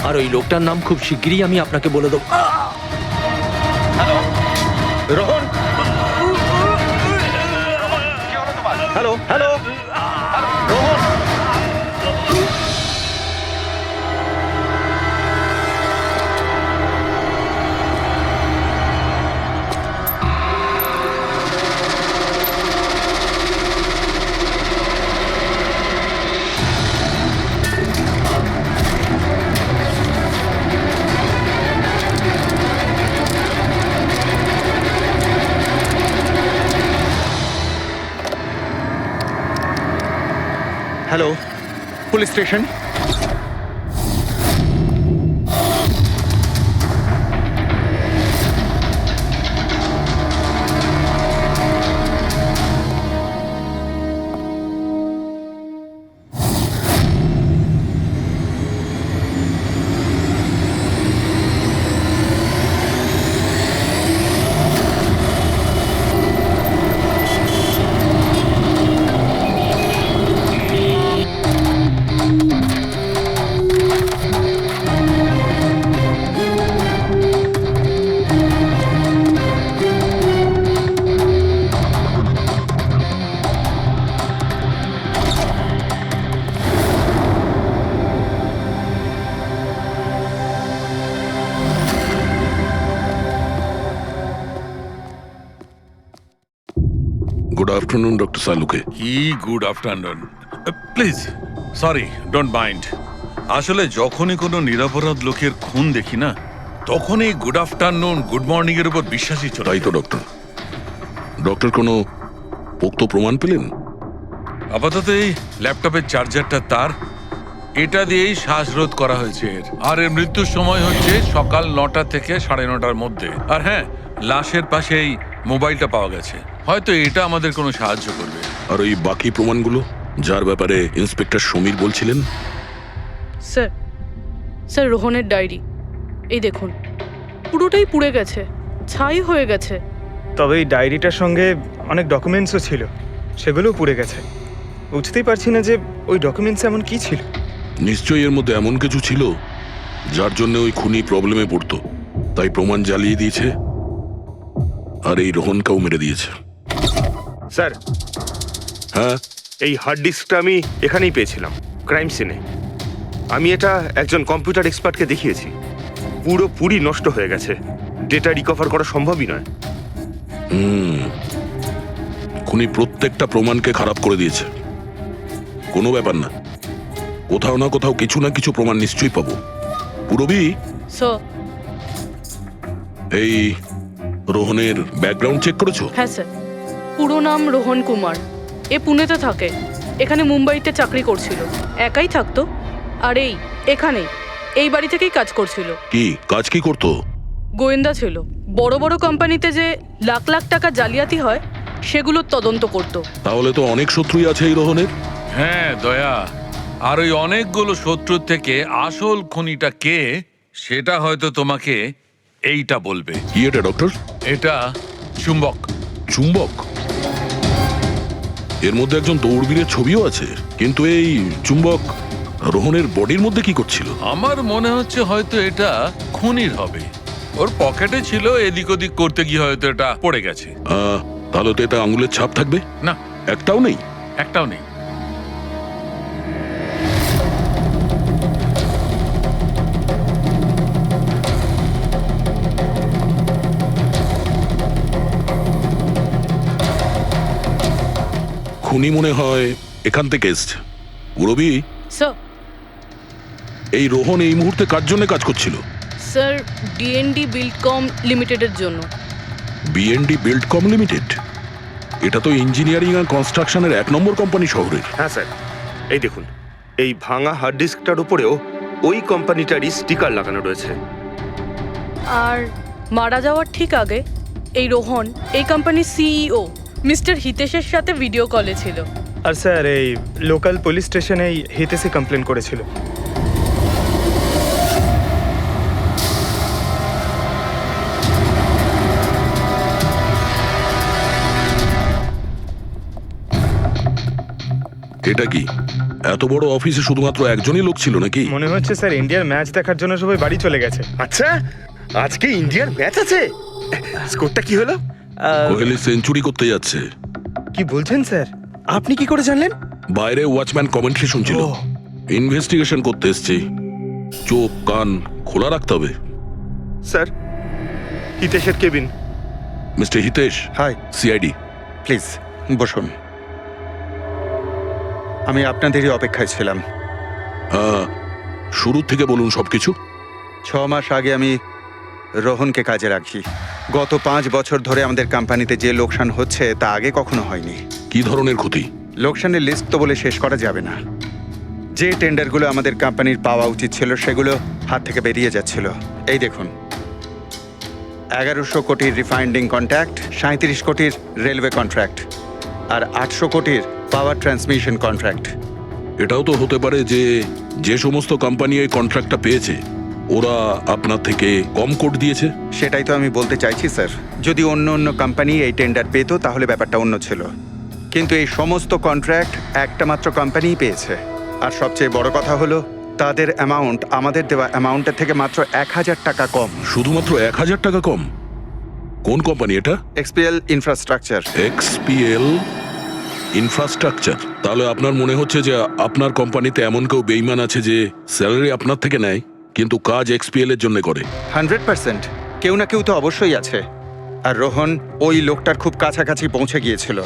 আর ওই লোকটার নাম খুব শিগগিরই আমি আপনাকে বলে দেবো। Hello Rohan, hello hello Rohan. Hello, police station. Good afternoon doctor সালুকে। কি good afternoon. Please sorry, don't mind. আসলে যখনই কোনো নিরপরাধ লোকের খুন দেখি না, তখনই গুড আফটারনুন গুড মর্নিং এর উপর বিশ্বাসই চলে। তাই তো ডক্টর। ডক্টর কোনো পোক্ত প্রমাণ পেলেন? আপাতত এই ল্যাপটপের চার্জারটা তার, এটা দিয়েই শ্বাসরোধ করা হয়েছে এর। আর এর মৃত্যুর সময় হচ্ছে সকাল 9টা থেকে 9:30টার মধ্যে। আর হ্যাঁ, লাশের পাশে এই মোবাইলটা পাওয়া গেছে। হয়তো এটা আমাদের কোনো সাহায্য করবে। আর ওই বাকি প্রমাণগুলো যার ব্যাপারে ইন্সপেক্টর সমীর বলছিলেন? স্যার, স্যার রোহনের ডায়েরি এই দেখুন, পুরোটাই পুড়ে গেছে, ছাই হয়ে গেছে। তবে এই ডায়েরিটার সঙ্গে অনেক ডকুমেন্টসও ছিল, সেগুলোও পুড়ে গেছে। বুঝতেই পারছি না যে ওই ডকুমেন্টস এমন কি ছিল। নিশ্চয়ই এর মধ্যে এমন কিছু ছিল যার জন্য ওই খুনি প্রবলেমে পড়তো, তাই প্রমাণ জ্বালিয়ে দিয়েছে আর এই রোহনকেও মেরে দিয়েছে। স্যার, হ্যাঁ, এই হার্ড ডিস্কটা আমি এখানেই পেয়েছিলাম, ক্রাইম সিনে। আমি এটা একজন কম্পিউটার এক্সপার্টকে দেখিয়েছি। পুরোপুরি নষ্ট হয়ে গেছে, ডেটা রিকভার করা সম্ভবই নয়। খুনি প্রত্যেকটা প্রমাণকে খারাপ করে দিয়েছে। কোনো ব্যাপার না, কোথাও না কোথাও কিছু না কিছু প্রমাণ নিশ্চয়ই পাবো। পুরবি, স্যার। এই রোহনের ব্যাকগ্রাউন্ড চেক করেছো? হ্যাঁ স্যার, পুরো নাম রোহন কুমার। এ পুনেতে থাকে, এখানে মুম্বাইতে চাকরি করছিল, একাই থাকতো। আর এখানেই এই বাড়ি থেকেই কাজ করছিল। কি কাজ কি করতো? গোয়েন্দা ছিল। বড় বড় কোম্পানিতে যে লাখ লাখ টাকা জালিয়াতি হয় সেগুলোর তদন্ত করতো। তাহলে তো অনেক শত্রুই আছে এই রোহনের। হ্যাঁ দয়া, আর ওই অনেকগুলো শত্রুর থেকে আসল খুনিটা কে সেটা হয়তো তোমাকে এইটা বলবে। কি এটা ডক্টর? এটা চুম্বক। চুম্বক? এর মধ্যে একজন দৌড়বীরের ছবিও আছে, কিন্তু এই চুম্বক রোহনের বডির মধ্যে কি করছিল? আমার মনে হচ্ছে হয়তো এটা খুনির হবে। ওর পকেটে ছিল, এদিক ওদিক করতে গিয়ে হয়তো এটা পড়ে গেছে। তাহলে তো এটা আঙুলের ছাপ থাকবে। না, একটাও নেই। একটাও নেই। খুনি মনে হয় এখান থেকে এসছে। পুরবি, স্যার। এই রোহন এই মুহূর্তে কার জন্য কাজ করছিল? স্যার, ডিএনডি বিল্ডকম লিমিটেডের জন্য। BND Buildcom limited? এটা তো ইঞ্জিনিয়ারিং আর কনস্ট্রাকশনের 1 নম্বর কোম্পানি শহরের। হ্যাঁ স্যার, এই দেখুন, এই ভাঙা হার্ড ডিস্কটার উপরেও ওই কোম্পানিটারই স্টিকার লাগানো রয়েছে। আর মারা যাওয়ার ঠিক আগে এই রোহন এই কোম্পানির সিইও মিস্টার হিতেশের সাথে ভিডিও কলে ছিল। আর স্যার, এই লোকাল পুলিশ স্টেশনেই হিতেশই কমপ্লেন করেছিল। এটা কি এত বড় অফিসে শুধুমাত্র একজনই লোক ছিল নাকি? মনে হচ্ছে স্যার ইন্ডিয়ার ম্যাচ দেখার জন্য সবাই বাড়ি চলে গেছে। আচ্ছা, আজকে ইন্ডিয়ার ম্যাচ আছে। স্কোরটা কি হলো? কোহলি সেঞ্চুরি করতে যাচ্ছে। কি বলছেন স্যার? আপনি কি করে জানলেন? বাইরে ওয়াচম্যান কমেন্ট্রি শুনছিল। ও। ইনভেস্টিগেশন করতে এসছি, চোখ কান খোলা রাখতে হবে। স্যার, হিতেশের cabin. Mister Hitesh, hi, CID. Please বসুন। আমি আপনাদেরই অপেক্ষায় ছিলাম। শুরু থেকে বলুন সবকিছু। 6 মাস আগে আমি রোহনকে কাজে রাখি। গত 5 বছর ধরে আমাদের কোম্পানিতে যে লোকসান হচ্ছে তা আগে কখনো হয়নি। কি ধরনের ক্ষতি? লোকসানের লিস্ট তো বলে শেষ করা যাবে না। যে টেন্ডারগুলো আমাদের কোম্পানির পাওয়া উচিত ছিল সেগুলো হাত থেকে বেরিয়ে যাচ্ছিল। এই দেখুন, 1100 কোটির রিফাইন্ডিং কন্ট্রাক্ট, 37 কোটির রেলওয়ে কন্ট্রাক্ট, আর 800 কোটির পাওয়ার ট্রান্সমিশন কন্ট্রাক্ট। এটাও তো হতে পারে যে যে সমস্ত কোম্পানি এই কন্ট্রাক্টটা পেয়েছে ওরা আপনার থেকে কম কোট দিয়েছে। সেটাই তো আমি বলতে চাইছি স্যার। যদি অন্য অন্য কোম্পানি এই টেন্ডার পেতো তাহলে ব্যাপারটা অন্য ছিল, কিন্তু এই সমস্ত কন্ট্রাক্ট একটা মাত্র কোম্পানিই পেয়েছে। আর সবচেয়ে বড় কথা হলো তাদের অ্যামাউন্ট আমাদের দেওয়া অ্যামাউন্টের থেকে মাত্র 1000 টাকা কম। শুধুমাত্র 1000 টাকা কম? কোন কোম্পানি এটা? XPL infrastructure. XPL infrastructure. তাহলে আপনার মনে হচ্ছে যে আপনার কোম্পানিতে এমন কেউ বেইমান আছে যে স্যালারি আপনার থেকে নেয় কিন্তু কাজ এক্সপিএল এর জন্য করে? 100% কেউ না কেউ তো অবশ্যই আছে। আর রোহন ওই লোকটার খুব কাছাকাছি পৌঁছে গিয়েছিল।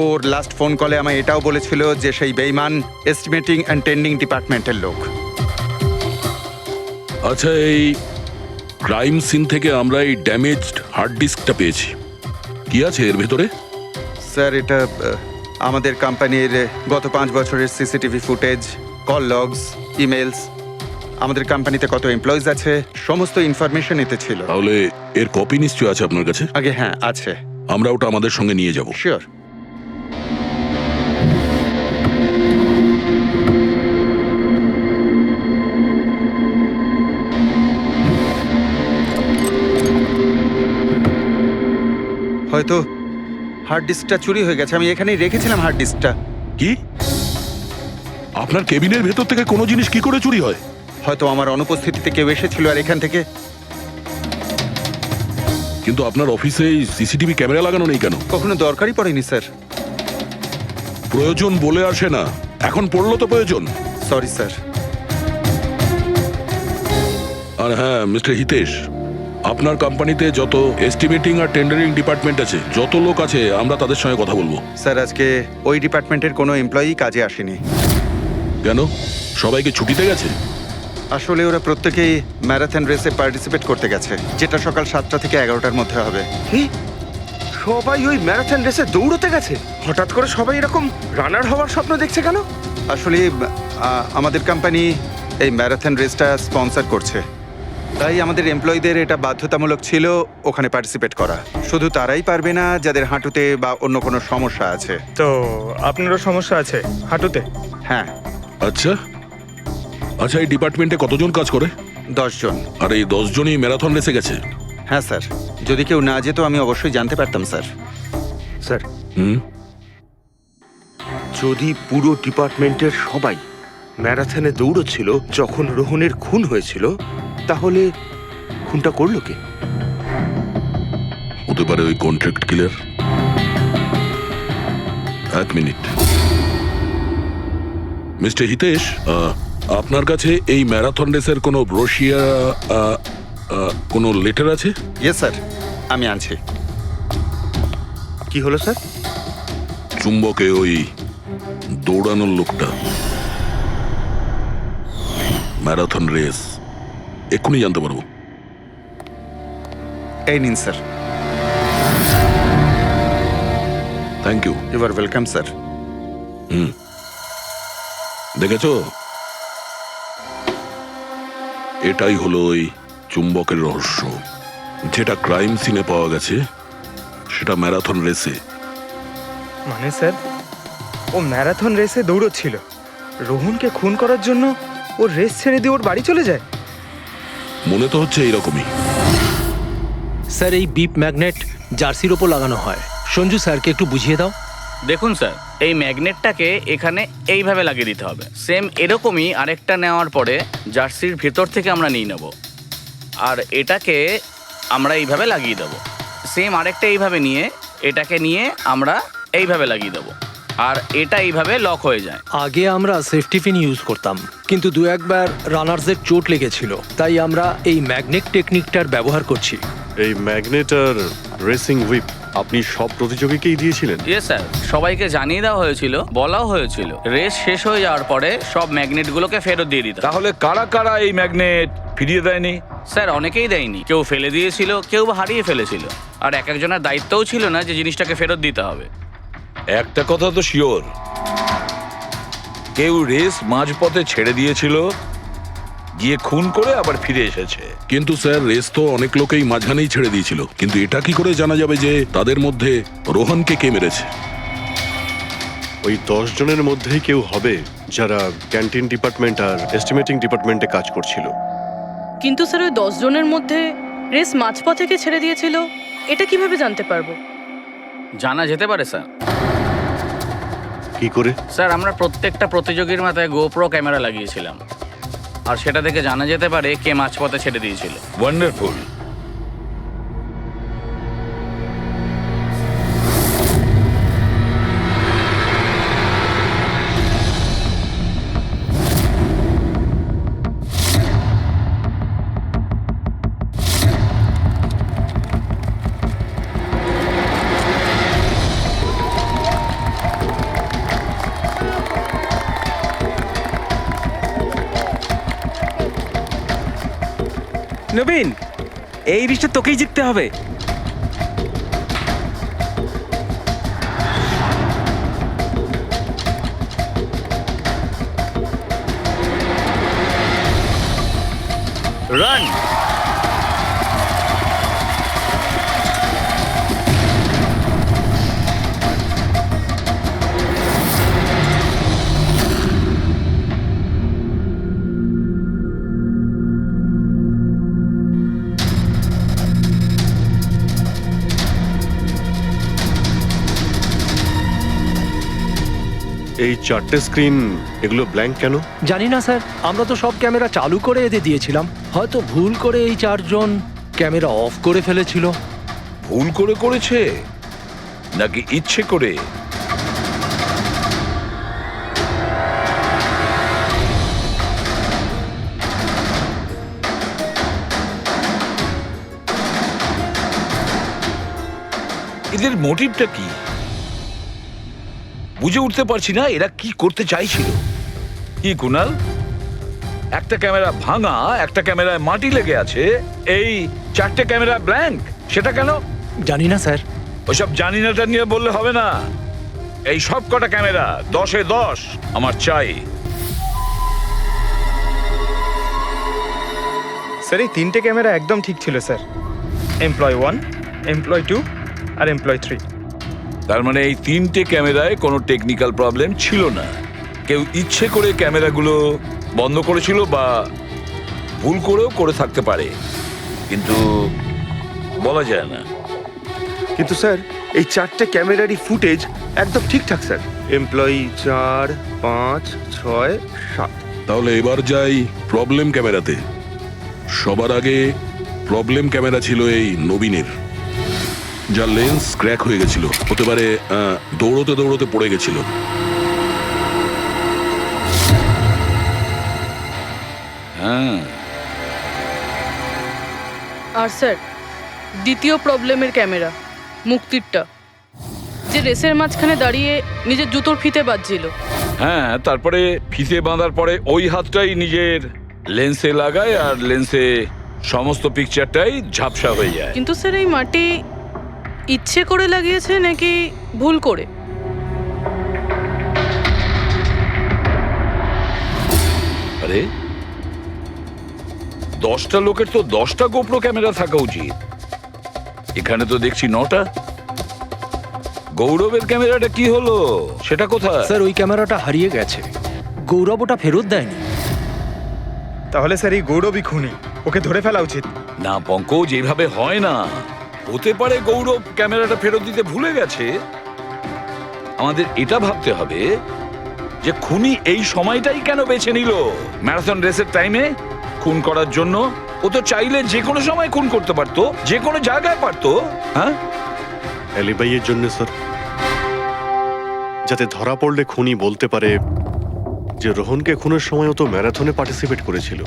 ওর লাস্ট ফোন কলে আমায় এটাও বলেছিল যে সেই বেইমান এস্টিমেটিং অ্যান্ড টেন্ডিং ডিপার্টমেন্টের লোক। আচ্ছা, এই ক্রাইম সিন থেকে আমরা এই ড্যামেজড হার্ড ডিস্কটা পেয়েছি। কি আছে এর ভেতরে? স্যার, এটা আমাদের কোম্পানির গত 5 বছরের CCTV footage, call logs, emails, আমাদের কোম্পানিতে কত এমপ্লয়িজ আছে, সমস্ত ইনফরমেশন এতে ছিল। তাহলে এর কপি নিশ্চয় আছে আপনার কাছে? আগে হ্যাঁ আছে। আমরা ওটা আমাদের সঙ্গে নিয়ে যাব। শিওর। হয়তো হার্ড ডিস্কটা চুরি হয়ে গেছে। আমি এখানেই রেখেছিলাম হার্ড ডিস্কটা। কি? আপনার কেবিনের ভেতর থেকে কোনো জিনিস কি করে চুরি হয়? হয়তো আমার অনুপস্থিতিতে কেউ এসেছিল আর এখান থেকে। কিন্তু আপনার অফিসে সিসিটিভি ক্যামেরা লাগানো নেই কেন? কখনো দরকারই পড়েনি স্যার। প্রয়োজন বলে আসে না, এখন পড়লো তো প্রয়োজন। Sorry sir. আর হ্যাঁ মিস্টার হিতেশ, আপনার কোম্পানিতে যত এস্টিমেটিং আর টেন্ডারিং ডিপার্টমেন্ট আছে, যত লোক আছে, আমরা তাদের সঙ্গে কথা বলবো। স্যার, আজকে ওই ডিপার্টমেন্টের কোনো এমপ্লয়ি কাজে আসেনি। কেন? সবাইকে ছুটিতে গেছে? আসলে ওরা প্রত্যেকেই ম্যারাথন রেসে পার্টিসিপেট করতে গেছে, যেটা সকাল 7টা থেকে 11টার মধ্যে হবে। কি? সবাই ওই ম্যারাথন রেসে দৌড়তে গেছে? হঠাৎ করে সবাই এরকম রানার হওয়ার স্বপ্ন দেখছে কেন? আসলে আমাদের কোম্পানি এই ম্যারাথন রেসটা স্পন্সর করছে, তাই আমাদের এমপ্লয়ীদের এটা বাধ্যতামূলক ছিল ওখানে পার্টিসিপেট করা। শুধু তারাই পারবে না যাদের হাঁটুতে বা অন্য কোনো সমস্যা আছে। তো আপনারও সমস্যা আছে হাঁটুতে? হ্যাঁ। আচ্ছা আচ্ছা, এই ডিপার্টমেন্টে কতজন কাজ করে? 10 জন। আর এই 10 জনই ম্যারাথন রেসে গেছে? হ্যাঁ স্যার, যদি কেউ না যেত আমি অবশ্যই জানতে পারতাম স্যার। স্যার, হুম, যদি পুরো ডিপার্টমেন্টের সবাই ম্যারাথনে দৌড়চ্ছিল যখন রোহনের খুন হয়েছিল, তাহলে খুনটা করলো কে? হতে পারে ওই কন্ট্রাক্ট কিলার। এক মিনিট মিস্টার হিতেশ, আপনার কাছে এই ম্যারাথন রেসের কোনো ব্রোশিয়া, কোনো লেটার আছে? ইয়েস স্যার, আমি আনছি। কি হলো স্যার? চুম্বকে ওই দৌড়ানোর লোকটা, ম্যারাথন রেস, এক্ষুনি জানতে পারবো। এই নিন sir. Thank you. You are welcome sir. দেখেছো, এটাই হলো ওই চুম্বকের রহস্য। যেটা ক্রাইম সিনে পাওয়া গেছে সেটা ম্যারাথন রেসে। মানে স্যার, ও ম্যারাথন রেসে দৌড়চ্ছিল, রোহনকে খুন করার জন্য ও রেস ছেড়ে দিয়ে ওর বাড়ি চলে যায়? মনে তো হচ্ছে এইরকমই। স্যার, এই বিপ ম্যাগনেট জার্সির ওপর লাগানো হয়। সঞ্জু স্যারকে একটু বুঝিয়ে দাও। দেখুন স্যার, এই ম্যাগনেটটাকে এখানে এইভাবে লাগিয়ে দিতে হবে। সেম এরকমই আরেকটা নেওয়ার পরে জার্সির ভেতর থেকে আমরা নিয়ে নেব, আর এটাকে আমরা এইভাবে লাগিয়ে দেবো। সেম আরেকটা এইভাবে নিয়ে এটাকে নিয়ে আমরা এইভাবে লাগিয়ে দেবো, আর এটা এইভাবে লক হয়ে যায়। আগে আমরা সেফটি পিন ইউজ করতাম, কিন্তু দু একবার রানার্সের চোট লেগেছিল, তাই আমরা এই ম্যাগনেট টেকনিকটার ব্যবহার করছি। এই ম্যাগনেট আর রেসিং হুইপ আপনি সব প্রতিযোগীকেই দিয়েছিলেন? ইয়েস স্যার, সবাইকে জানিয়ে দেওয়া হয়েছিল, বলাও হয়েছিল রেস শেষ হয়ে যাওয়ার পরে সব ম্যাগনেটগুলোকে ফেরত দিয়ে দিতে। তাহলে কারা কারা এই ম্যাগনেট ফিরিয়ে দেয়নি? স্যার অনেকেই দেয়নি, কেউ ফেলে দিয়েছিল, কেউ বা হারিয়ে ফেলেছিল, আর এক একজনের দায়িত্বও ছিল না যে জিনিসটাকে ফেরত দিতে হবে। একটা কথা তো শিওর, কেউ রেস মাঝপথে ছেড়ে দিয়েছিল, গিয়ে খুন করে আবার ফিরে এসেছে। কিন্তু স্যার রেস তো অনেক লোকেই মাঝখানেই ছেড়ে দিয়েছিল, কিন্তু এটা কি করে জানা যাবে যে তাদের মধ্যে রোহনকে কে মেরেছে? ওই 10 জনের মধ্যেই কেউ হবে যারা ক্যান্টিন ডিপার্টমেন্ট আর এস্টিমেটিং ডিপার্টমেন্টে কাজ করছিল। কিন্তু স্যার ওই 10 জনের মধ্যে রেস মাঝপথ থেকে ছেড়ে দিয়েছিল, এটা কিভাবে জানতে পারবো? জানা যেতে পারে স্যার। কি করে? স্যার আমরা প্রত্যেকটা প্রতিযোগীর মাথায় গোপ্রো ক্যামেরা লাগিয়েছিলাম, আর সেটা থেকে জানা যেতে পারে কে মাঝপথে ছেড়ে দিয়েছিল। ওয়ান্ডারফুল। নবীন, এই রিশটা তোকেই জিততে হবে। রান। এই 4টে স্ক্রিন, এগুলো ব্ল্যাঙ্ক কেন? জানি না স্যার, আমরা তো সব ক্যামেরা চালু করে এদের দিয়েছিলাম, হয়তো ভুল করে এই 4 জন ক্যামেরা অফ করে ফেলেছিল। ভুল করে করেছে নাকি ইচ্ছে করে? এদের মোটিভটা কি বুঝে উঠতে পারছি না, এরা কি করতে চাইছিল। কি কুনাল, একটা ক্যামেরা ভাঙা, একটা ক্যামেরায় মাটি লেগে আছে, এই 4টে ক্যামেরা ব্ল্যাঙ্ক, সেটা কেন? জানি না স্যার। ওইসব জানি নাটা নিয়ে বললে হবে না। এই সব কটা ক্যামেরা 10-এ 10 আমার চাই। স্যার এই 3টে ক্যামেরা একদম ঠিক ছিল স্যার। এমপ্লয় 1, এমপ্লয় 2 আর এমপ্লয় 3। তার মানে এই 3টে ক্যামেরায় কোনো টেকনিক্যাল প্রবলেম ছিল না। কেউ ইচ্ছে করে ক্যামেরাগুলো বন্ধ করেছিল বা ভুল করেও করে থাকতে পারে, কিন্তু বলা যায় না। কিন্তু স্যার এই 4টে ক্যামেরারই ফুটেজ একদম ঠিকঠাক স্যার। এমপ্লয়ি 4, 5, 6, 7। তাহলে এবার যাই প্রবলেম ক্যামেরাতে। সবার আগে প্রবলেম ক্যামেরা ছিল এই নবীনের, যার লেন্স ক্র্যাক হয়ে গেছিল, হতে পারে দৌড়তে দৌড়তে পড়ে গেছিল। হ্যাঁ, আর স্যার দ্বিতীয় প্রবলেমের ক্যামেরা, মুক্তিরটা, যে রেসের মাঝখানে দাঁড়িয়ে নিজের জুতোর ফিতে বাজছিল। হ্যাঁ, তারপরে ফিতে বাঁধার পরে ওই হাতটাই নিজের লেন্সে লাগায়, আর লেন্সে সমস্ত পিকচারটাই ঝাপসা হয়ে যায়। কিন্তু স্যার এই মাটি ইচ্ছে করে লাগিয়েছে নাকি ভুল করে? আরে 10টা লোকের তো 10টা গোপ্রো ক্যামেরা থাকা উচিত, এখানে তো দেখছি 9টা। গৌরবের ক্যামেরাটা কি হলো, সেটা কোথায়? স্যার ওই ক্যামেরাটা হারিয়ে গেছে, গৌরব ওটা ফেরত দেয়নি। তাহলে স্যার এই গৌরবই খুনি, ওকে ধরে ফেলা উচিত। না পঙ্কজ, এইভাবে হয় না। হতে পারে গৌরব ক্যামেরাটা ফেরত দিতে ভুলে গেছে, আমাদের এটা ভাবতে হবে যে খুনি এই সময়টাই কেন বেছে নিল ম্যারাথন রেসের টাইমে খুন করার জন্য। ও তো চাইলে যে কোনো সময় খুন করতে পারতো, যে কোনো জায়গায় পারতো। হ্যাঁ, অ্যালিবাইয়ের জন্য স্যার, যাতে ধরা পড়লে খুনি বলতে পারে যে রোহনকে খুনের সময় ও তো ম্যারাথনে পার্টিসিপেট করেছিল।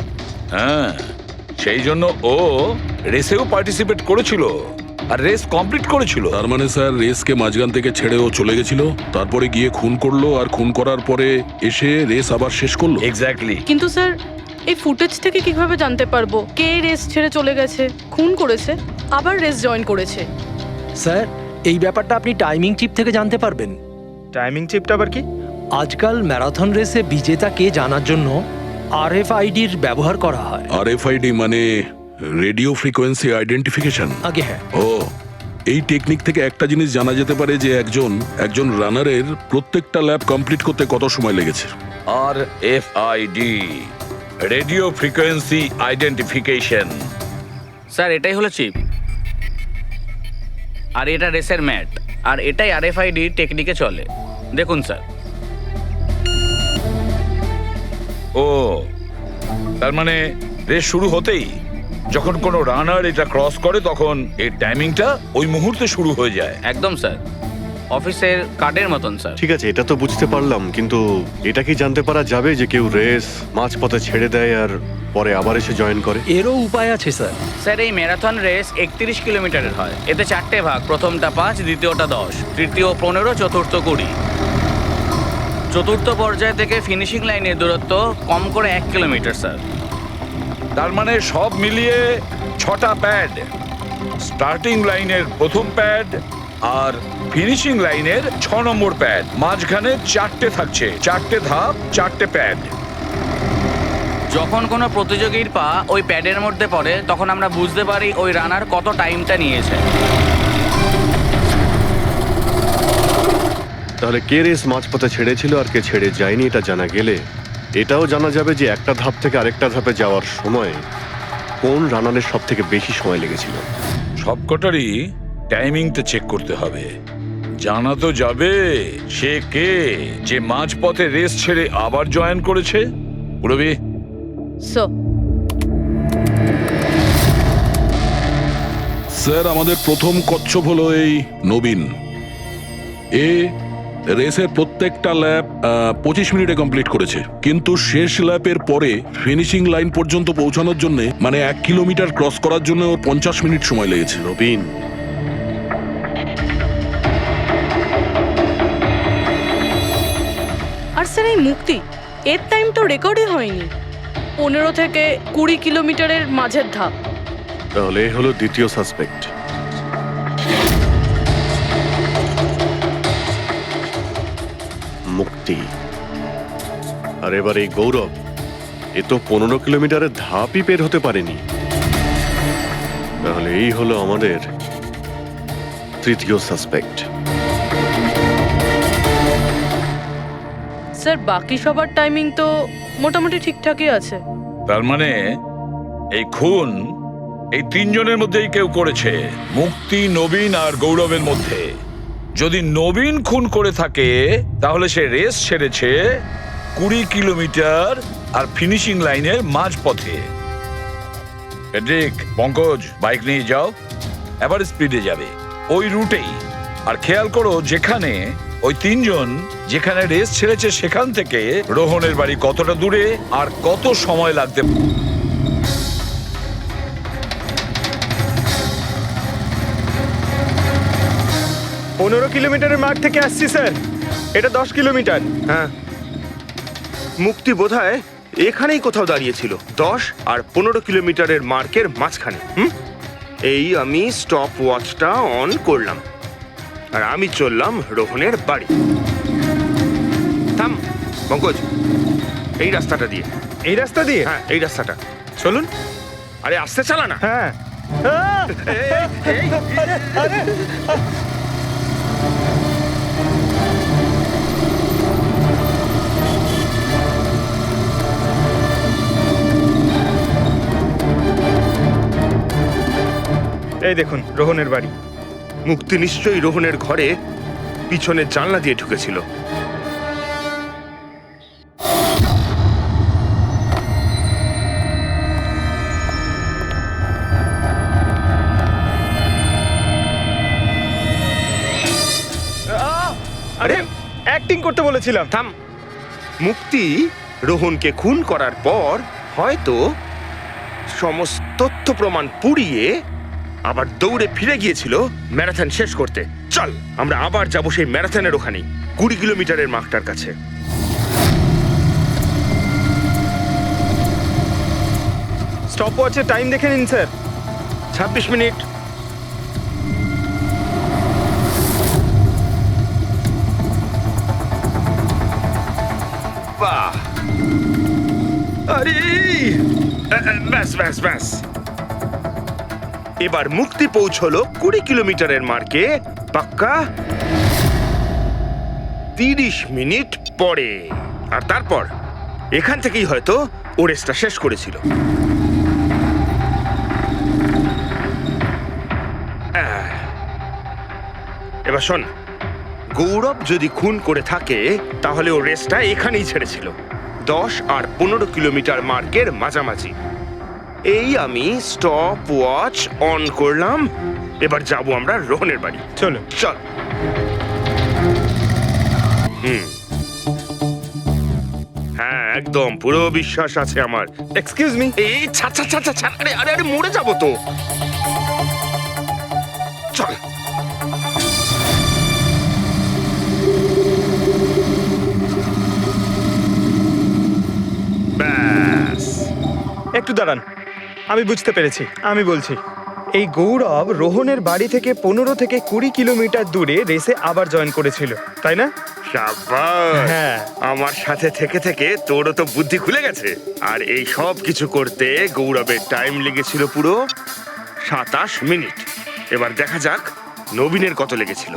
হ্যাঁ, সেই জন্য ও রেসেও পার্টিসিপেট করেছিল আর রেস কমপ্লিট করেছিল। তার মানে স্যার রেসকে মাঝখান থেকে ছেড়ে ও চলে গেছিল, তারপরে গিয়ে খুন করলো, আর খুন করার পরে এসে রেস আবার শেষ করলো। এক্স্যাক্টলি। কিন্তু স্যার এই ফুটেজ থেকে কিভাবে জানতে পারবো কে রেস ছেড়ে চলে গেছে, খুন করেছে, আবার রেস জয়েন করেছে? স্যার এই ব্যাপারটা আপনি টাইমিং চিপ থেকে জানতে পারবেন। টাইমিং চিপটা আবার কি? আজকাল ম্যারাথন রেসে বিজেতা কে জানার জন্য RFIDর ব্যবহার করা হয়। RFID মানে রেডিও ফ্রিকোয়েন্সি আইডেন্টিফিকেশন। আগে হ্যাঁ, ও, এই টেকনিক থেকে একটা জিনিস জানা যেতে পারে যে একজন রানারের প্রত্যেকটা ল্যাব কমপ্লিট করতে কত সময় লেগেছে। RFID, radio frequency identification. Sir এটাই হলো চিপ, আর এটা রেসের ম্যাট, আর এটাই RFID টেকনিকে চলে। দেখুন স্যার। ও, তার মানে রেস শুরু হতেই যখন কোনো রানার এটা ক্রস করে তখন এই টাইমিংটা ওই মুহূর্তে শুরু হয়ে যায়। একদম স্যার, অফিসের কার্ডের মতন স্যার। ঠিক আছে, এটা তো বুঝতে পারলাম, কিন্তু এটা কি জানতে পারা যাবে যে কেউ রেস মাঝপথে ছেড়ে দেয় আর পরে আবার এসে জয়েন করে? এরও উপায় আছে স্যার। স্যার এই ম্যারাথন রেস 31 কিলোমিটারের হয়। এতে 4টে ভাগ, প্রথমটা 5, দ্বিতীয়টা 10, তৃতীয় 15, চতুর্থ 20। চতুর্থ পর্যায় থেকে ফিনিশিং লাইনের দূরত্ব কম করে 1 কিলোমিটার স্যার। তার মানে সব মিলিয়ে 6টা প্যাড, স্টার্টিং লাইনের প্রথম প্যাড আর ফিনিশিং লাইনের 6 নম্বর প্যাড, মাঝখানে 4টে থাকছে, 4টে ধাপ, 4টে প্যাড। যখন কোনো প্রতিযোগীর পা ওই প্যাডের মধ্যে পড়ে তখন আমরা বুঝতে পারি ওই রানার কত টাইমটা নিয়েছে। তাহলে কে রেস মাঝপথে ছেড়েছিল আর কে ছেড়ে যায়নি এটা জানা গেলে এটাও জানা যাবে যে একটা ধাপ থেকে আরেকটা ধাপে যাওয়ার সময় কোন রানারের সব থেকে বেশি সময় লেগেছিল। সবকটারই টাইমিংটা চেক করতে হবে। জানা তো যাবে সে কে যে মাঝপথে রেস ছেড়ে আবার জয়েন করেছে। পুরবি, স্যার আমাদের প্রথম কচ্ছপ হলো এই নবীন। এ রেসের প্রত্যেকটা ল্যাপ 25 মিনিটে কমপ্লিট করেছে, কিন্তু শেষ ল্যাপের পরে ফিনিশিং লাইন পর্যন্ত পৌঁছানোর জন্য মানে 1 কিলোমিটার ক্রস করার জন্য ওর 50 মিনিট সময় লেগেছে। নবীন, আর স্যার এই মুক্তি, এর টাইম তো রেকর্ডই হয়নি। 15 থেকে 20 কিলোমিটারের মাঝের ধাপ। তাহলে এ হলো দ্বিতীয় সাসপেক্ট। মুক্তি। আর এবার এই গৌরব, এ তো 15 কিলোমিটারের ধাপই বের হতে পারেনি। তাহলে এই হলো আমাদের তৃতীয় সাসপেক্ট। স্যার বাকি সবার টাইমিং তো মোটামুটি ঠিকঠাকই আছে। তার মানে এই খুন এই 3 জনের মধ্যেই কেউ করেছে, মুক্তি, নবীন আর গৌরবের মধ্যে। যদি নবীন খুন করে থাকে তাহলে সে রেস ছেড়েছে 20 কিলোমিটার আর ফিনিশিং লাইনের মাঝপথে। হেড্রিক, পঙ্কজ, বাইক নিয়ে যাও, এবার স্পিডে যাবে ওই রুটেই। আর খেয়াল করো যেখানে ওই 3 জন যেখানে রেস ছেড়েছে সেখান থেকে রোহনের বাড়ি কতটা দূরে আর কত সময় লাগতে। 15 কিলোমিটারের মাঠ থেকে আসছি স্যার, এটা 10 কিলোমিটার। হ্যাঁ, মুক্তি বোধহয় এখানেই কোথাও দাঁড়িয়েছিল, 10 আর 15 কিলোমিটারের মার্কের মাঝখানে। এই আমি স্টপ ওয়াচটা অন করলাম আর আমি চললাম রোহনের বাড়ি। থাম পঙ্কজ, এই রাস্তাটা দিয়ে। এই রাস্তা দিয়ে? হ্যাঁ, এই রাস্তাটা। চলুন। আরে আস্তে চালা না। হ্যাঁ। এই দেখুন রোহনের বাড়ি। মুক্তি নিশ্চয়ই রোহনের ঘরে পিছনের জানলা দিয়ে ঢুকেছিল। আরে অ্যাক্টিং করতে বলেছিলাম। থাম। মুক্তি রোহনকে খুন করার পর হয়তো সমস্ত তথ্য প্রমাণ পুড়িয়ে আবার দৌড়ে ফিরে গিয়েছিল ম্যারাথন শেষ করতে। চল আমরা আবার যাব সেই ম্যারাথনের ওখানে 20 কিলোমিটারের মার্কটার কাছে। স্টপ ওয়াচের টাইম দেখে নিন স্যার। 26 মিনিট। বাহ, আরে ব্যাস ব্যাস ব্যাস। এবার মুক্তি পৌঁছলো 20 কিলোমিটারের মার্কে পাক্কা 30 মিনিট পরে। আর তারপর এখান থেকেই হয়তো ও রেসটা শেষ করেছিল। এবার শোন, গৌরব যদি খুন করে থাকে তাহলে ও রেসটা এখানেই ছেড়েছিল 10 আর 15 কিলোমিটার মার্কের মাঝামাঝি। এই আমি স্টপ ওয়াচ অন করলাম। এবার যাব আমরা রোহনের বাড়ি। চলো। চল। হ্যাঁ, একদম পুরো বিশ্বাস আছে আমার। Excuse me. এই ছাড় ছাড় ছাড় ছাড়, ছাড়। আরে আরে আরে মরে যাবো তো। চল। ব্যাস। একটু দাঁড়ান, আমি বুঝতে পেরেছি। আমি বলছি, এই গৌরব রোহনের বাড়ি থেকে 15 থেকে 20 কিলোমিটার দূরে রেসে আবার জয়েন করেছিল, তাই না? শাবাশ। হ্যাঁ। আমার সাথে থেকে থেকে তোরও তো বুদ্ধি খুলে গেছে। আর এই সব কিছু করতে গৌরবের টাইম লেগেছিল পুরো 27 মিনিট। এবার দেখা যাক নবীনের কত লেগেছিল।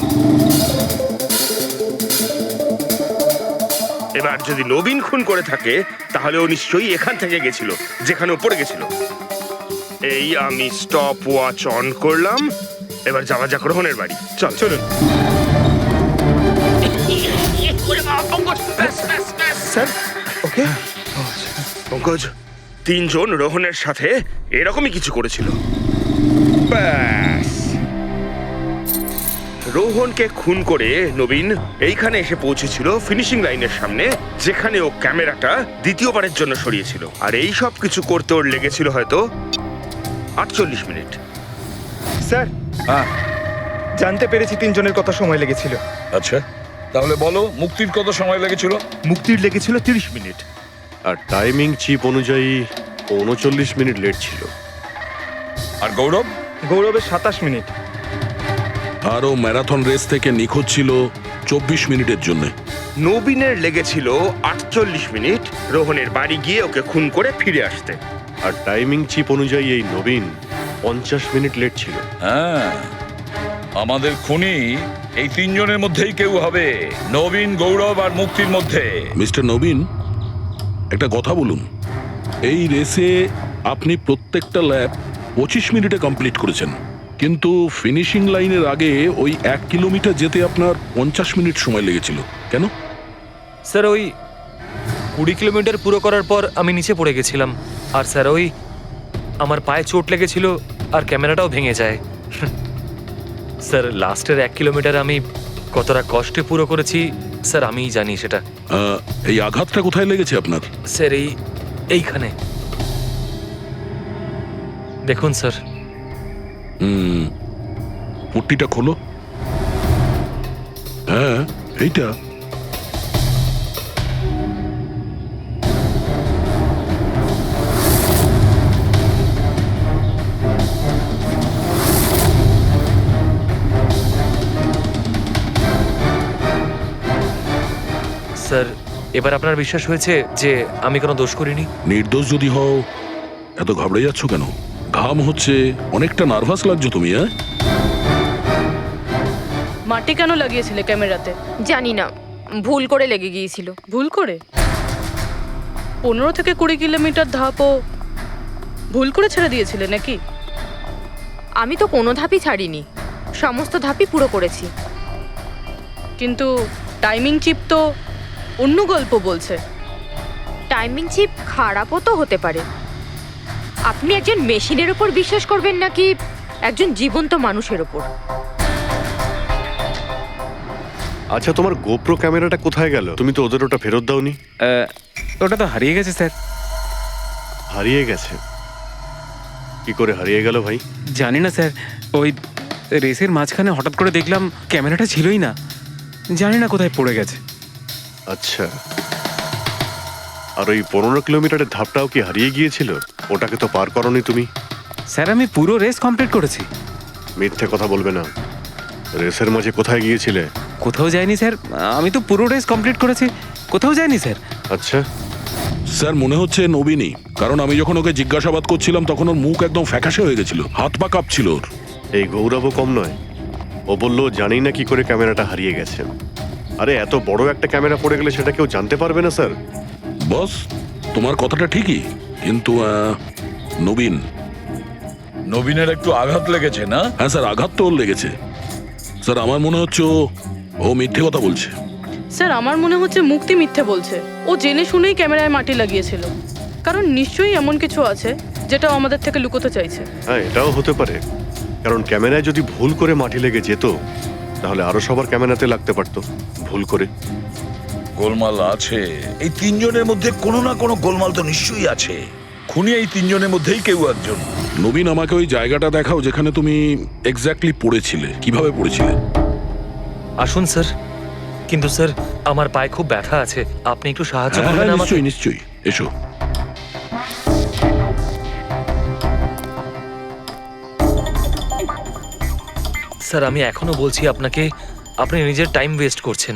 এবার যদি নবীন খুন করে থাকে তাহলে ও নিশ্চয়ই এখান থেকে গেছিল, যেখানে ও পড়ে গেছিল। এই আমি স্টপ ওয়াচ অন করলাম। এবার যাওয়া যাক রোহনের বাড়ি। চল। চলুন স্যার। ওকে। পঙ্কজ, 3 জন রোহনের সাথে এরকমই কিছু করেছিল। ব্যাস। রোহনকে খুন করে নবীন এইখানে এসে পৌঁছেছিল ফিনিশিং লাইনের সামনে, যেখানে ও ক্যামেরাটা দ্বিতীয়বারের জন্য সরিয়েছিল। আর এই সব কিছু করতে ওর লেগেছিল হয়তো 48 মিনিট। স্যার, জানতে পেরেছি 3 জনের কত সময় লেগেছিল। আচ্ছা, তাহলে বলো মুক্তির কত সময় লেগেছিল? মুক্তির লেগেছিল 30 মিনিট। আর টাইমিং চিপ অনুযায়ী 39 মিনিট লেট ছিল। আর গৌরব? গৌরবের 27 মিনিট। আরও ম্যারাথন রেস থেকে নিখোঁজ ছিল 24 মিনিটের জন্য। নবীনের লেগেছিল 48 মিনিট রোহনের বাড়ি গিয়ে ওকে খুন করে ফিরে আসতে। আর টাইমিং চিপ অনুযায়ী এই নবীন 50 মিনিট লেট ছিল। হ্যাঁ, আমাদের খুনি এই 3 জনের মধ্যেই কেউ হবে, নবীন, গৌরব আর মুক্তির মধ্যে। মিস্টার নবীন, একটা কথা বলুন। এই রেসে আপনি প্রত্যেকটা ল্যাপ 25 মিনিটে কমপ্লিট করেছেন, কিন্তু ফিনিশিং লাইনের আগে ওই 1 কিলোমিটার যেতে আপনার 50 মিনিট সময় লেগেছিল। কেন? স্যার, ওই 20 কিলোমিটার পুরো করার পর আমি নিচে পড়ে গেছিলাম। আর স্যার, ওই আমার পায়ে চোট লেগেছিল আর ক্যামেরাটাও ভেঙে যায়। স্যার, লাস্টের 1 কিলোমিটার আমি কতটা কষ্টে পুরো করেছি স্যার আমিই জানি সেটা। এই আঘাতটা কোথায় লেগেছে আপনার? স্যার, এইখানে দেখুন স্যার। পট্টিটা খোলো। হ্যাঁ, এইটা। স্যার, এবার আপনার বিশ্বাস হয়েছে যে আমি কোনো দোষ করিনি? নির্দোষ যদি হও এত ঘাবড়ে যাচ্ছ কেন? ঘাম হচ্ছে, অনেকটা নার্ভাস লাগছো তুমি। হ্যাঁ, মাটি কেন লাগিয়েছিলে ক্যামেরাতে? জানি না, ভুল করে লেগে গিয়েছিল। ভুল করে? 15 থেকে 20 কিলোমিটার ধাপও ভুল করে ছেড়ে দিয়েছিলে নাকি? আমি তো কোনো ধাপই ছাড়িনি, সমস্ত ধাপই পুরো করেছি। কিন্তু টাইমিং চিপ তো অন্য গল্প বলছে। টাইমিং চিপ খারাপও তো হতে পারে। আপনি একজন মেশিনের উপর বিশ্বাস করবেন নাকি একজন জীবন্ত মানুষের উপর? আচ্ছা, তোমার গোপ্রো ক্যামেরাটা কোথায় গেল? তুমি তো ওদের ওটা ফেরত দাওনি। ওটা তো হারিয়ে গেছে স্যার। হারিয়ে গেছে? কি করে হারিয়ে গেল ভাই? জানি না স্যার, ওই রেসের মাঝখানে হঠাৎ করে দেখলাম ক্যামেরাটা ছিলই না, জানি না কোথায় পড়ে গেছে। আচ্ছা, আর ওই 15 কিলোমিটারের ধাপটাও কি হারিয়ে গিয়েছিল? ওটাকে তো পার করনি তুমি। স্যার আমি পুরো রেস কমপ্লিট করেছি। মিথ্যে কথা বলবে না। রেসের মাঝে কোথায় গিয়েছিলে? কোথাও যায়নি স্যার, আমি তো পুরো রেস কমপ্লিট করেছি, কোথাও যায়নি স্যার। আচ্ছা, স্যার মনে হচ্ছে নবীনই, কারণ আমি যখন ওকে জিজ্ঞাসাবাদ করছিলাম তখন ওর মুখ একদম ফ্যাকাশে হয়ে গেছিল, হাত পা কাঁপছিল ওর। এই গৌরবও কম নয়। ও বললো জানি না কি করে ক্যামেরাটা হারিয়ে গেছে। আরে এত বড় একটা ক্যামেরা পড়ে গেলে সেটা কেউ জানতে পারবে না স্যার। বস, তোমার কথাটা ঠিকই, কিন্তু নবীন। নবীনের একটু আঘাত লেগেছে না? হ্যাঁ স্যার, আঘাত তো ওর লেগেছে। স্যার আমার মনে হচ্ছে ও মিথ্যে কথা বলছে। স্যার আমার মনে হচ্ছে মুক্তি মিথ্যে বলছে। ও জেনে শুনেই ক্যামেরায় মাটি লাগিয়েছিল, কারণ নিশ্চয়ই এমন কিছু আছে যেটা ও আমাদের থেকে লুকোতে চাইছে। হ্যাঁ, এটাও হতে পারে, কারণ ক্যামেরায় যদি ভুল করে মাটি লেগে যেত তাহলে আরো সবার ক্যামেরাতে লাগতে পারতো ভুল করে। গোলমাল আছে, এই তিনজনের মধ্যে কোনো না কোনো গোলমাল তো নিশ্চয়ই আছে। খুনি এই তিনজনের মধ্যেই কেউ একজন। নবীন, আমাকে ওই জায়গাটা দেখাও যেখানে তুমি এক্স্যাক্টলি পড়েছিলে। কিভাবে পড়েছিলে? আসুন স্যার। কিন্তু স্যার আমার পায়ে খুব ব্যথা আছে, আপনি একটু সাহায্য করবেন আমাকে? নিশ্চয়ই নিশ্চয়ই, এসো। স্যার আমি এখনো বলছি আপনাকে, আপনি নিজের টাইম ওয়েস্ট করছেন।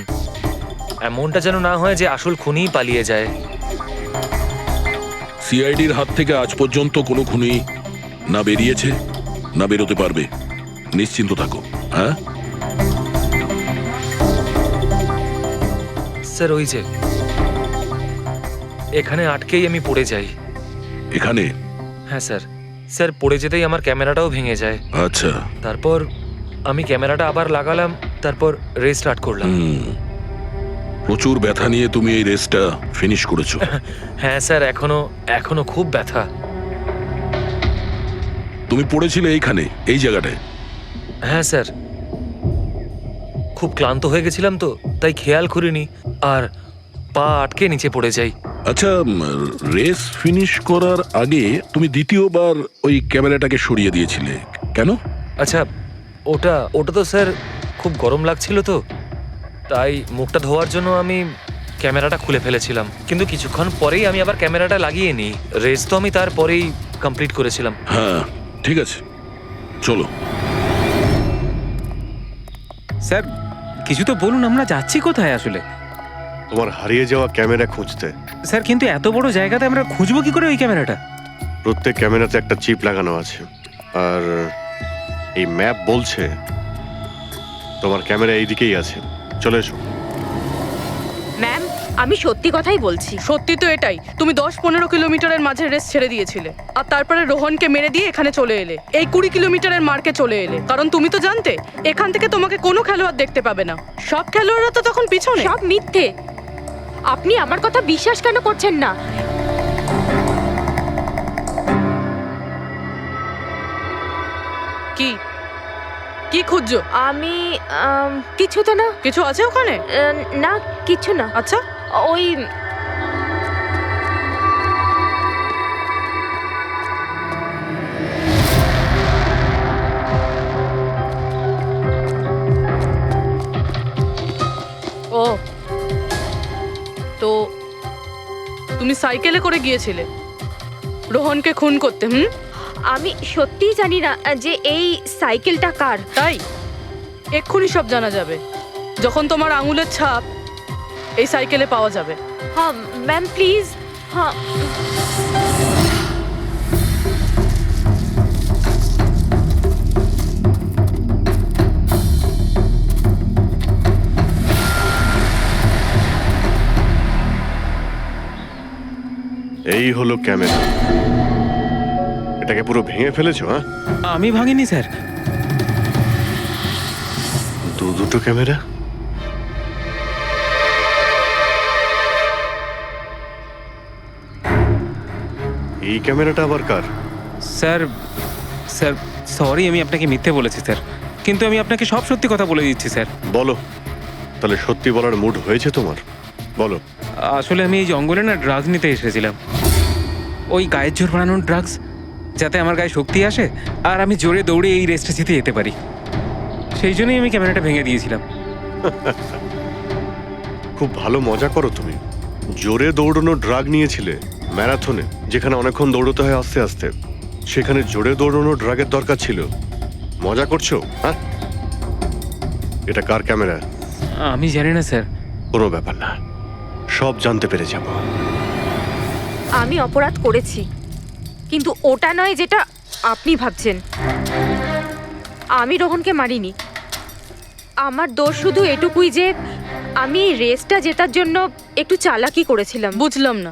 এমনটা যেন না হয় যে আসল খুনিই পালিয়ে যায়। সিআইডির হাত থেকে আজ পর্যন্ত কোনো খুনি না বেরিয়েছে না বেরোতে পারবে। নিশ্চিন্ত থাকো। হ্যাঁ স্যার, ওই যে এখানে আটকেই আমি পড়ে যাই। এখানে? হ্যাঁ স্যার। স্যার পড়ে যেতেই আমার ক্যামেরাটাও ভেঙে যায়। আচ্ছা। তারপর আমি ক্যামেরাটা আবার লাগালাম, তারপর রেস স্টার্ট করলাম। প্রচুর ব্যথা নিয়ে তুমি এই রেসটা ফিনিশ করেছো। হ্যাঁ স্যার, এখনো খুব ব্যথা। তুমি পড়েছিলে এইখানে, এই জায়গাটায়? হ্যাঁ স্যার, খুব ক্লান্ত হয়ে গেছিলাম তো, তাই খেয়াল করিনি আর পা আটকে নিচে পড়ে যাই। আচ্ছা, রেস ফিনিশ করার আগে তুমি দ্বিতীয়বার ওই ক্যামেরাটাকে সরিয়ে দিয়েছিলে কেন? আচ্ছা, ওটা তো স্যার খুব গরম লাগছিল তো, তাই মুখটা ধোয়ার জন্য আমি ক্যামেরাটা খুলে ফেলেছিলাম। কিন্তু কিছুক্ষণ পরেই আমি আবার ক্যামেরাটা লাগিয়ে নিই। রেস তো আমি তারপরেই কমপ্লিট করেছিলাম। হ্যাঁ ঠিক আছে, চলো। স্যার কিছু তো বলুন, আমরা যাচ্ছি কোথায় আসলে? তোমার হারিয়ে যাওয়া ক্যামেরা খুঁজতে। স্যার কিন্তু এত বড় জায়গাতে আমরা খুঁজবো কি করে ওই ক্যামেরাটা? প্রত্যেক ক্যামেরাতে একটা চিপ লাগানো আছে, আর এই ম্যাপ বলছে তোমার ক্যামেরা এইদিকেই আছে। চলে এসো। ম্যাম, আমি সত্যি কথাই বলছি। সত্যি তো এটাই, তুমি 10-15 কিলোমিটারের মাঝে রেস ছেড়ে দিয়েছিলে, আর তারপরে রোহনকে মেরে দিয়ে এখানে চলে এলে, এই 20 কিলোমিটারের মার্কে চলে এলে। কারণ তুমি তো জানতে এখান থেকে তোমাকে কোনো খেলোয়াড় দেখতে পাবে না। সব খেলোয়াড়রা তো তখন পিছনে। সব মিথ্যে। আপনি আমার কথা বিশ্বাস কেন করছেন না? কি কি খুঁজছো? আমি কিছু তো না। কিছু আছে ওখানে? না, কিছু না। আচ্ছা, ওই ও তো তুমি সাইকেলে করে গিয়েছিলে রোহনকে খুন করতে? আমি সত্যিই জানি না যে এই সাইকেলটা কার। তাই এক্ষুনি সব জানা যাবে যখন তোমার আঙুলের ছাপ এই সাইকেলে পাওয়া যাবে। হ্যাঁ ম্যাম, প্লিজ। হ্যাঁ এই হলো ক্যামেরা। এটাকে পুরো ভেঙে ফেলেছো? হ্যাঁ, আমি ভাঙিনি স্যার। দুটো ক্যামেরা এই ক্যামেরাটা আবার কার? স্যার স্যার সরি, আমি আপনাকে মিথ্যে বলেছি স্যার, কিন্তু আমি আপনাকে সব সত্যি কথা বলে দিচ্ছি স্যার। বলো, তাহলে সত্যি বলার মুড হয়েছে তোমার? বলো। আসলে আমি এই জঙ্গলে না ড্রাগস নিতে এসেছিলাম, ওই গায়ের জোর বানানোর ড্রাগস, যাতে আমার গায়ে শক্তি আসে আর আমি জোরে দৌড়ে এই রেসটা জিতে যেতে পারি। সেই জন্যই আমি ক্যামেরাটা ভেঙে দিয়েছিলাম। খুব ভালো মজা করো তুমি। জোরে দৌড়ানো ড্রাগ নিয়েছিলে ম্যারাথনে, যেখানে অনেকক্ষণ দৌড়তে হয় আস্তে আস্তে, সেখানে জোরে দৌড়ানো ড্রাগের দরকার ছিল। মজা করছো? হ্যাঁ, এটা কার ক্যামেরা? আমি জানি না স্যার। কোনো ব্যাপার না, সব জানতে পেরে যাব। আমি অপরাধ করেছি, কিন্তু ওটা নয় যেটা আপনি ভাবছেন। আমি রোহনকে মারিনি। আমার দোষ শুধু এটুকুই যে আমি এই রেসটা জেতার জন্য একটু চালাকি করেছিলাম। বুঝলাম না,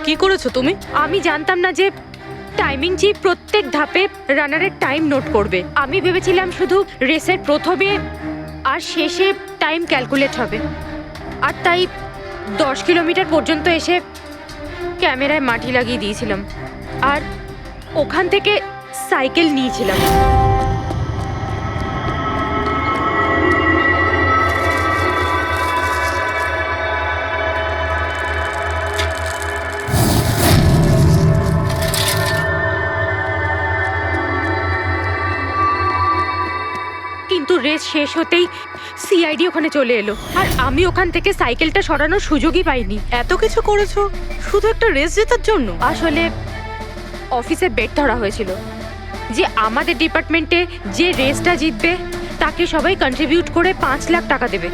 কি করেছো তুমি? আমি জানতাম না যে টাইমিং চিপ প্রত্যেক ধাপে রানারের টাইম নোট করবে। আমি ভেবেছিলাম শুধু রেসের প্রথমে আর শেষে টাইম ক্যালকুলেট হবে, আর তাই 10 কিলোমিটার পর্যন্ত এসে ক্যামেরায় মাটি লাগিয়ে দিয়েছিলাম আর ওখান থেকে সাইকেল নিয়েছিলাম। কিন্তু রেস শেষ হতেই সিআইডি ওখানে চলে এলো আর আমি ওখান থেকে সাইকেলটা সরানোর সুযোগই পাইনি। এত কিছু করেছো শুধু একটা রেস জেতার জন্য? আসলে অফিসে বেট ধরা হয়েছিল যে আমাদের ডিপার্টমেন্টে যে রেসটা জিতবে তাকে সবাই কন্ট্রিবিউট করে 5 লাখ টাকা দেবে।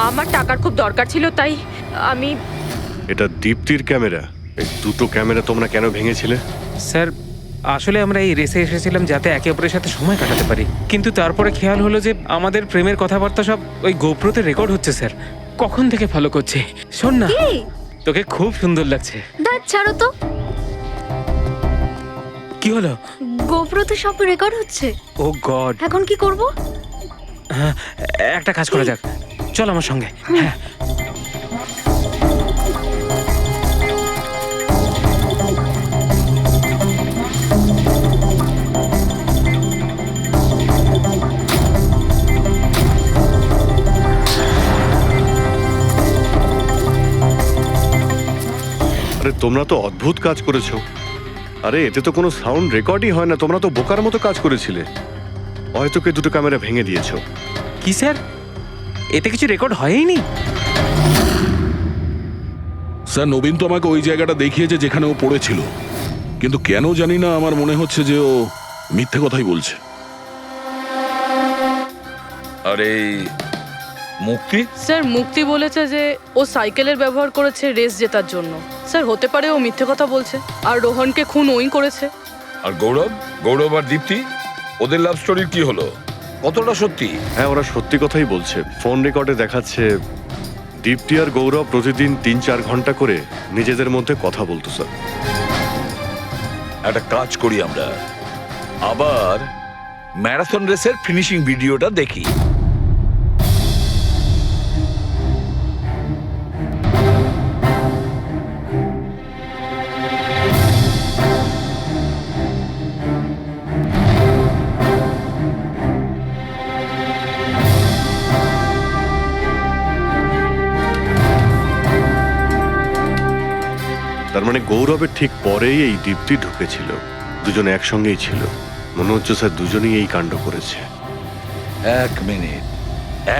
আমার টাকার খুব দরকার ছিল, তাই আমি... এটা দীপ্তির ক্যামেরা। এই দুটো ক্যামেরা তোমরা কেন ভেঙেছিলে? স্যার আসলে আমরা এই রেসে এসেছিলাম যাতে একে অপরের সাথে সময় কাটাতে পারি, কিন্তু তারপরে খেয়াল হলো যে আমাদের প্রেমের কথাবার্তা সব ওই গোপ্রোতে রেকর্ড হচ্ছে স্যার। কখন থেকে ফলো করছে। শোন না, তোকে খুব সুন্দর লাগছে। দাঁত ছাড়ো তো। কি হলো? গোপ্রোতে সব রেকর্ড হচ্ছে। ও গড, এখন কি করব? হ্যাঁ, একটা কাজ করা যাক, চল আমার সঙ্গে। হ্যাঁ, আরে তোমরা তো অদ্ভুত কাজ করেছো। আরে এতে তো কোনো সাউন্ড রেকর্ডই হয় না। তোমরা তো বোকার মতো কাজ করেছিলে। হয়তো কে দুটো ক্যামেরা ভেঙে দিয়েছো। কি স্যার, এতে কিছু রেকর্ড হয়নি? স্যার নবীন তো আমাকে ওই জায়গাটা দেখিয়েছে যেখানে ও পড়েছিল, কিন্তু কেন জানি না আমার মনে হচ্ছে যে ও মিথ্যে কথাই বলছে। আরে মুক্তি, স্যার মুক্তি বলেছে যে ও সাইকেলের ব্যবহার করেছে রেস জেতার জন্য। স্যার হতে পারে ও মিথ্যে কথা বলছে আর রোহনকে খুন ওই করেছে। আর গৌরব আর দীপ্তি, ওদের লাভ স্টোরির কি হলো? কতটা সত্যি? হ্যাঁ, ওরা সত্যি কথাই বলছে। ফোন রেকর্ডে দেখাচ্ছে দীপ্তি আর গৌরব প্রতিদিন 3-4 ঘন্টা করে নিজেদের মধ্যে কথা বলতো। স্যার একটা কাজ করি, আমরা আবার ম্যারাথন রেসের ফিনিশিং ভিডিওটা দেখি। তার মানে গৌরবের ঠিক পরেই এই দীপ্তি ঢুকেছিল। দুজনে একসঙ্গেই ছিল। মনে হচ্ছে স্যার দুজনেই এই কাণ্ড করেছে।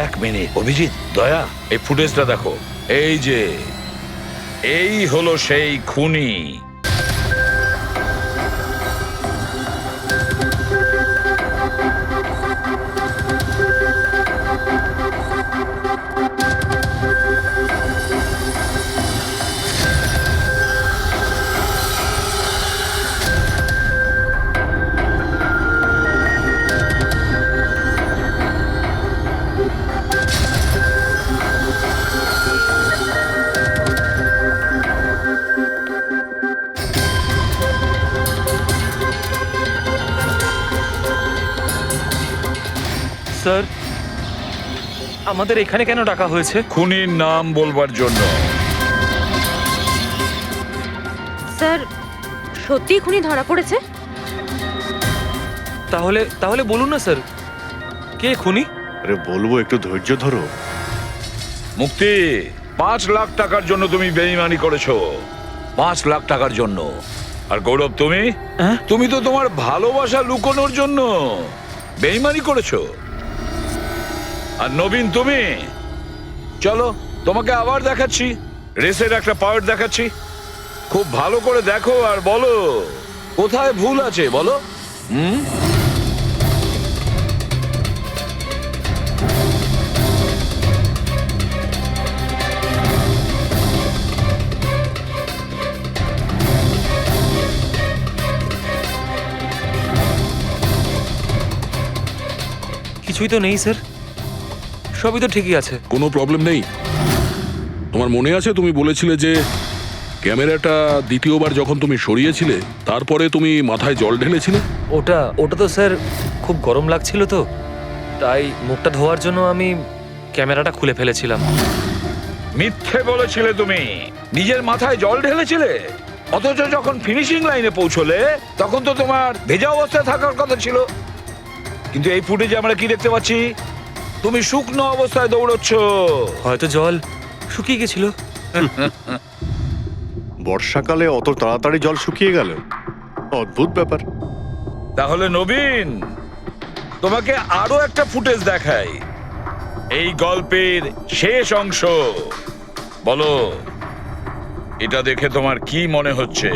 এক মিনিট অভিজিৎ, দয়া, এই ফুটেজটা দেখো। এই হলো সেই খুনি। স্যার আমাদের এখানে কেন ডাকা হয়েছে? খুনির নাম বলবার জন্য। স্যার সত্যিই খুনি ধরা পড়েছে? তাহলে তাহলে বলুন না স্যার, কে খুনি? আরে বলবো, একটু ধৈর্য ধরো। মুক্তি, 5 লাখ টাকার জন্য তুমি বেইমানি করেছো, 5 লাখ টাকার জন্য। আর গৌরব, তুমি তুমি তো তোমার ভালোবাসা লুকোনোর জন্য বেইমানি করেছো। আর নবীন, তুমি, চলো তোমাকে আবার দেখাচ্ছি, রেসের একটা পাওয়ার দেখাচ্ছি। খুব ভালো করে দেখো আর বলো কোথায় ভুল আছে, বলো। কিছুই তো নেই স্যার, সবই তো ঠিকই আছে। কোনো প্রবলেম নেই। তোমার মনে আছে তুমি বলেছিলে যে ক্যামেরাটা দ্বিতীয়বার যখন তুমি সরিয়েছিলে তারপরে তুমি মাথায় জল ঢেলেছিলে? ওটা তো স্যার খুব গরম লাগছিল, তো তাই মুখটা ধোয়ার জন্য আমি ক্যামেরাটা খুলে ফেলেছিলাম। মিথ্যে বলেছিলে তুমি, নিজের মাথায় জল ঢেলেছিলে। অথচ যখন ফিনিশিং লাইনে পৌঁছলে তখন তো তোমার ভেজা অবস্থায় থাকার কথা ছিল। কিন্তু এই ফুটেজে আমরা কি দেখতে পাচ্ছি? তুমি শুকনো অবস্থায় দৌড়চ্ছ। হয়তো জল শুকিয়ে গেছিল। বর্ষাকালে অত তাড়াতাড়ি জল শুকিয়ে গেল, অদ্ভুত ব্যাপার। তাহলে নবীন, তোমাকে আরো একটা ফুটেজ দেখাই, এই গল্পের শেষ অংশ। বলো, এটা দেখে তোমার কি মনে হচ্ছে?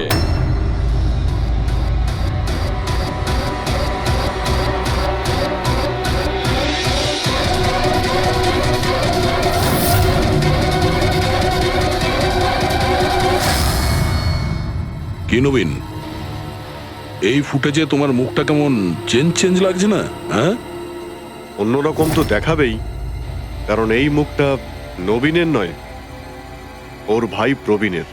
কি নবীন, এই ফুটেজে তোমার মুখটা কেমন চেঞ্জ লাগছে না? হ্যাঁ, অন্যরকম তো দেখাবেই, কারণ এই মুখটা নবীনের নয়, ওর ভাই প্রবীণের।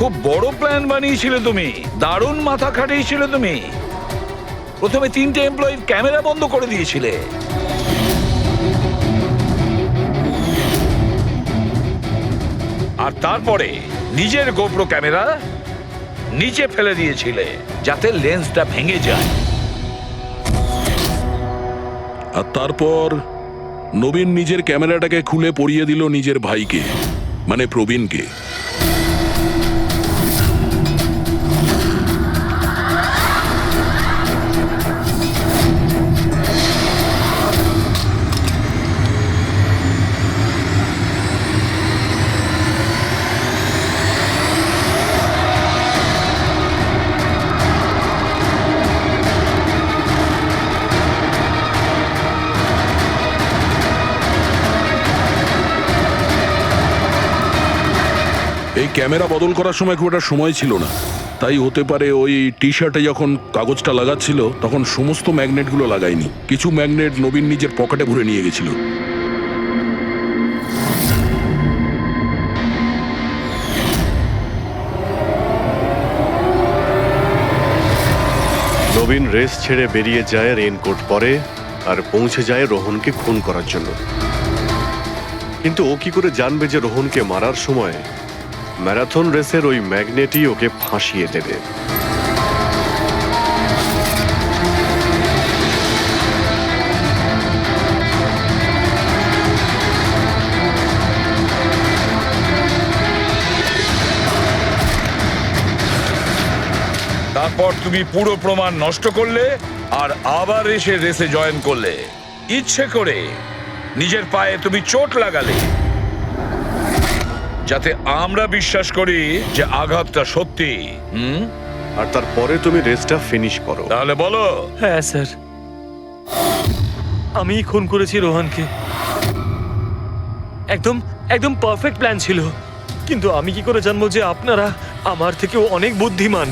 খুব বড় প্ল্যান বানিয়েছিলে তুমি, দারুণ মাথা খাটিয়েছিলে তুমি। প্রথমে 3টে এমপ্লয়ির ক্যামেরা বন্ধ করে দিয়েছিলে, আর তারপরে নিজের গোপ্রো ক্যামেরা নিচে ফেলে দিয়েছিলে যাতে লেন্সটা ভেঙে যায়। আর তারপর নবীন নিজের ক্যামেরাটাকে খুলে পরিয়ে দিল নিজের ভাইকে, মানে প্রবীণকে। এই ক্যামেরা বদল করার সময় খুব একটা সময় ছিল না, তাই হতে পারে ওই টি শার্টে যখন কাগজটা লাগাচ্ছিল তখন সমস্ত ম্যাগনেটগুলো লাগায়নি, কিছু ম্যাগনেট নবীন নিজের পকেটে ভরে নিয়ে গেছিল। নবীন রেস ছেড়ে বেরিয়ে যায় রেইনকোট পরে আর পৌঁছে যায় রোহনকে খুন করার জন্য। কিন্তু ও কি করে জানবে যে রোহনকে মারার সময় ম্যারাথন রেসের ওই ম্যাগনেটই ওকে ফাঁসিয়ে দেবে? তারপর তুমি পুরো প্রমাণ নষ্ট করলে আর আবার এসে রেসে জয়েন করলে। ইচ্ছে করে নিজের পায়ে তুমি চোট লাগালে যাতে আমরা বিশ্বাস করি যে আঘাতটা সত্যি। আর তারপরে তুমি রেসটা ফিনিশ করো। তাহলে বলো। হ্যাঁ স্যার, আমি খুন করেছি রোহনকে। একদম একদম পারফেক্ট প্ল্যান ছিল, কিন্তু আমি কি করে জানবো যে আপনারা আমার থেকেও অনেক বুদ্ধিমান?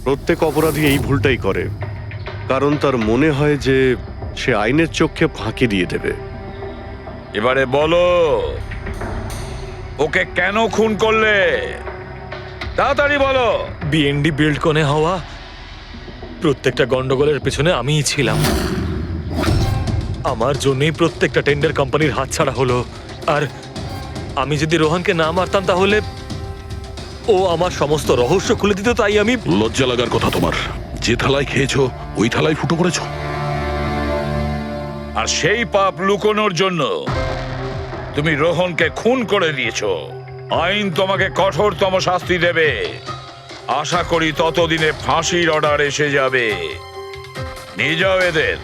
প্রত্যেক অপরাধী এই ভুলটাই করে, কারণ তার মনে হয় যে সে আইনের চোখে ফাঁকি দিয়ে দেবে। এবারে বলো, ওকে কেন খুন করলে? তাড়াতাড়ি বলো। বিএনডি বিল্ডকনে হওয়া প্রত্যেকটা গন্ডগোলের পেছনে আমিই ছিলাম। আমার জন্যই প্রত্যেকটা টেন্ডার কোম্পানির হাতছাড়া হলো। আর আমি যদি রোহনকে না মারতাম তাহলে ও আমার সমস্ত রহস্য খুলে দিত। তাই আমি লজ্জা লাগার কথা তোমার। যে থালায় খেয়েছো ওই থালায় ফুটো করেছো। আর সেই পাপ লুকোনোর জন্য তুমি রোহনকে খুন করে দিয়েছো। আইন তোমাকে কঠোরতম শাস্তি দেবে। আশা করি ততদিনে ফাঁসির অর্ডার এসে যাবে। নিয়ে যাও এদের।